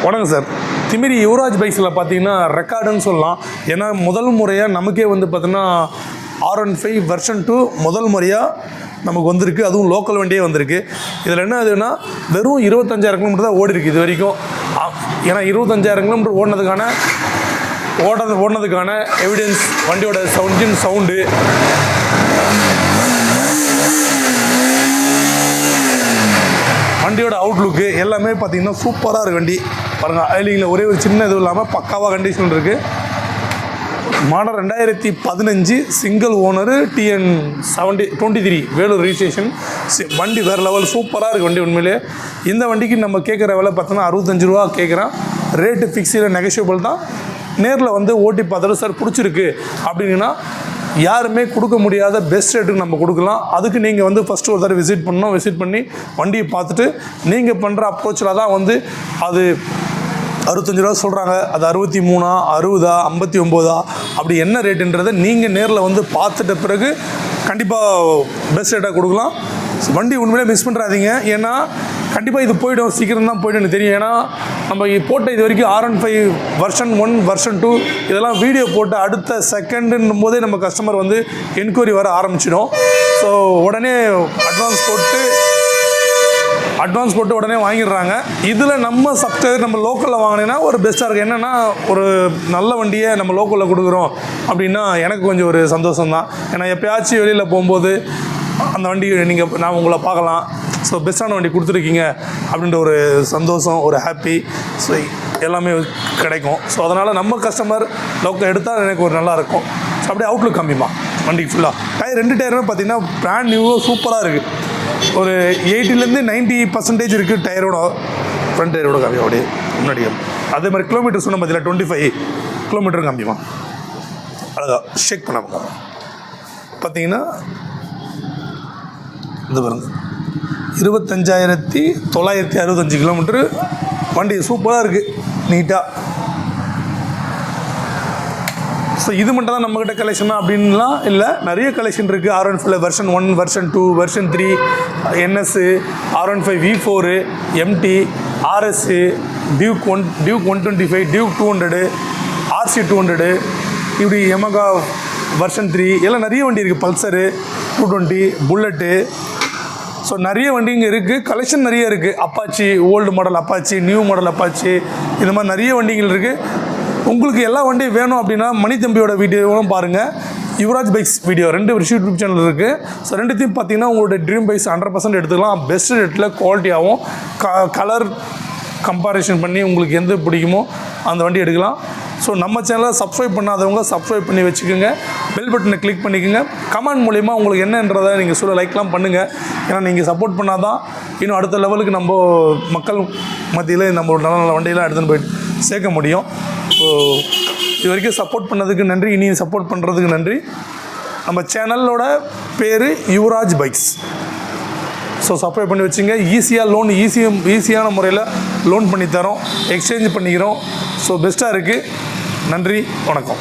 வணக்கம் சார். திமிரி யுவராஜ் பைக்ஸில் பார்த்தீங்கன்னா ரெக்கார்டுன்னு சொல்லலாம். ஏன்னா முதல் முறையாக நமக்கே வந்து பார்த்தீங்கன்னா R15 வெர்ஷன் 2 முதல் முறையாக நமக்கு வந்திருக்கு. அதுவும் லோக்கல் வண்டியே வந்திருக்கு. இதில் என்ன ஆகுதுன்னா வெறும் 25,000 கிலோமீட்டர் தான் ஓடி இருக்குது இது வரைக்கும். ஏன்னா 25,000 கிலோமீட்டர் ஓடினதுக்கான எவிடன்ஸ் வண்டியோட சவுண்டு வண்டியோட அவுட்லுக்கு எல்லாமே பார்த்தீங்கன்னா சூப்பராக இருக்குது. வண்டி பாருங்கள், ஐலிங்கில் ஒரே ஒரு சின்ன இது இல்லாமல் பக்காவாக கண்டிஷன் இருக்குது. Model 2015 single owner TN 23 Vellore registration. வண்டி வேறு லெவல் சூப்பராக இருக்குது வண்டி. உண்மையிலே இந்த வண்டிக்கு நம்ம கேட்குற விலை பார்த்தோன்னா 65 ரூபா கேட்குறேன். ரேட்டு ஃபிக்ஸில் நெகஷியபிள் தான். நேரில் வந்து ஓட்டி பார்த்துட்டு சார் பிடிச்சிருக்கு அப்படின்னா யாருமே கொடுக்க முடியாத பெஸ்ட் ரேட்டுக்கு நம்ம கொடுக்கலாம். அதுக்கு நீங்கள் வந்து ஃபஸ்ட்டு ஒரு தடவை விசிட் பண்ணணும். விசிட் பண்ணி வண்டியை பார்த்துட்டு நீங்கள் பண்ணுற அப்ரோச்சில் தான் வந்து அது 65 ரூபா சொல்கிறாங்க, அது 63, 60, 59 அப்படி என்ன ரேட்டுன்றதை நீங்கள் நேரில் வந்து பார்த்துட்ட பிறகு கண்டிப்பாக பெஸ்ட் ரேட்டாக கொடுக்கலாம். வண்டி உண்மையிலே மிஸ் பண்ணுறாதீங்க. ஏன்னா கண்டிப்பாக இது போய்டும், சீக்கிரம் தான் போய்டும் எனக்கு தெரியும். ஏன்னா நம்ம போட்ட இது வரைக்கும் R15 வெர்ஷன் 1 வெர்ஷன் 2 இதெல்லாம் வீடியோ போட்டு அடுத்த செகண்டுன்னும் போதே நம்ம கஸ்டமர் வந்து என்கொயரி வர ஆரம்பிச்சிடும். ஸோ உடனே அட்வான்ஸ் போட்டு உடனே வாங்கிடுறாங்க. இதில் நம்ம சப்ஸ்கிரைபர் நம்ம லோக்கலில் வாங்கினேன்னா ஒரு பெஸ்ட்டாக இருக்குது. என்னென்னா ஒரு நல்ல வண்டியை நம்ம லோக்கலில் கொடுக்குறோம் அப்படின்னா எனக்கு கொஞ்சம் ஒரு சந்தோஷம் தான். ஏன்னா எப்போயாச்சும் வெளியில் போகும்போது அந்த வண்டி நான் உங்களை பார்க்கலாம், ஸோ பெஸ்ட்டான வண்டி கொடுத்துருக்கீங்க அப்படின்ற ஒரு சந்தோஷம், ஒரு ஹாப்பி, ஸோ எல்லாமே கிடைக்கும். ஸோ அதனால் நம்ம கஸ்டமர் லோக்கல் எடுத்தால் எனக்கு ஒரு நல்லாயிருக்கும். ஸோ அப்படியே அவுட்லுக் கம்மிமா வண்டிக்கு ஃபுல்லாக. டயர் 2 டயருமே பார்த்தீங்கன்னா பிராண்ட் நியூவாக சூப்பராக இருக்குது. ஒரு 80% 90% இருக்குது டயரோட. ஃப்ரண்ட் டயரோட கம்மியாக அப்படியே முன்னாடி. அதே மாதிரி கிலோமீட்டர் சொன்ன பார்த்தீங்கன்னா 25 கிலோமீட்டர் கம்மிமா. அழகாக ஷேக் பண்ண பார்த்தீங்கன்னா இது பாருங்க, 25,965 கிலோமீட்டரு. வண்டி சூப்பராக இருக்குது, நீட்டாக. ஸோ இது மட்டும் தான் நம்மக்கிட்ட கலெக்ஷனா அப்படின்லாம் இல்லை, நிறைய கலெக்ஷன் இருக்குது. R15 version 1 version 2 version 3 NS, R15 V4, MT, RS, Duke 125, Duke 200, RC 200, இப்படி Yamaha வெர்ஷன் 3 எல்லாம் நிறைய வண்டி இருக்குது. Pulsar 220, bullet. ஸோ நிறைய வண்டிங்க இருக்குது, கலெக்ஷன் நிறைய இருக்குது. Apache, old model Apache, new model Apache, இந்த மாதிரி நிறைய வண்டிகள் இருக்குது. உங்களுக்கு எல்லா வண்டியும் வேணும் அப்படின்னா மணித்தம்பியோட வீடியோவும் பாருங்கள். Yuvraj bikes video 2 YouTube channel இருக்குது. ஸோ ரெண்டுத்தையும் பார்த்தீங்கன்னா உங்களோட ட்ரீம் பைக்ஸ் 100% எடுத்துக்கலாம். பெஸ்ட் ரேட்டில் குவாலிட்டியாகவும் கலர் கம்பேரிஷன் பண்ணி உங்களுக்கு எந்த பிடிக்குமோ அந்த வண்டி எடுக்கலாம். ஸோ நம்ம சேனலை சப்ஸ்கிரைப் பண்ணாதவங்க சப்ஸ்கிரைப் பண்ணி வச்சுக்கோங்க. பெல் பட்டனை கிளிக் பண்ணிக்கோங்க. கமெண்ட் மூலிமா உங்களுக்கு என்னன்றதை நீங்கள் லைக்லாம் பண்ணுங்கள். ஏன்னா நீங்கள் சப்போர்ட் பண்ணால் தான் இன்னும் அடுத்த லெவலுக்கு நம்ம மக்கள் மத்தியில் நம்ம நல்ல நல்ல வண்டியெல்லாம் எடுத்துன்னு போயிட்டு சேர்க்க முடியும். ஸோ இது வரைக்கும் சப்போர்ட் பண்ணதுக்கு நன்றி. இனி சப்போர்ட் பண்ணுறதுக்கு நன்றி. நம்ம சேனலோட பேர் யுவராஜ் பைக்ஸ். ஸோ சப்ஸ்கிரைப் பண்ணி வச்சுங்க. ஈஸியாக லோன் ஈஸியான முறையில் லோன் பண்ணித்தரோம், எக்ஸ்சேஞ்ச் பண்ணிக்கிறோம். ஸோ பெஸ்ட்டாக இருக்குது. நன்றி, வணக்கம்.